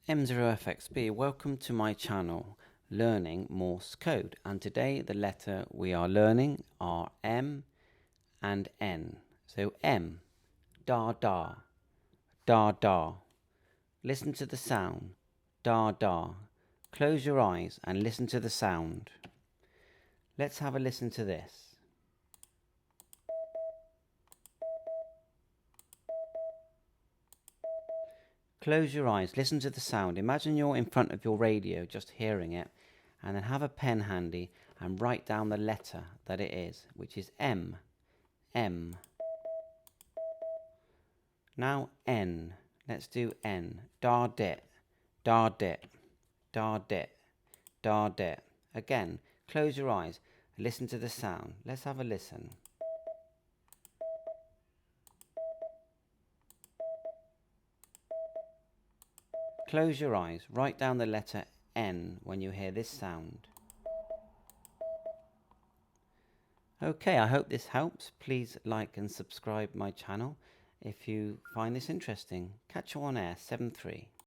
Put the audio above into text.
M0FXB, welcome to my channel, Learning Morse Code. And today the letter we are learning are M and N. So M, da da, da da. Listen to the sound, da da. Close your eyes and listen to the sound. Let's have a listen to this. Close your eyes, listen to the sound. Imagine you're in front of your radio, just hearing it, and then have a pen handy and write down the letter that it is, which is M. M. Now N. Let's do N. Da dit, da dit, da dit, da dit. Again, close your eyes, listen to the sound. Let's have a listen. Close your eyes, write down the letter N when you hear this sound. Okay, I hope this helps. Please like and subscribe my channel if you find this interesting. Catch you on air, 7-3.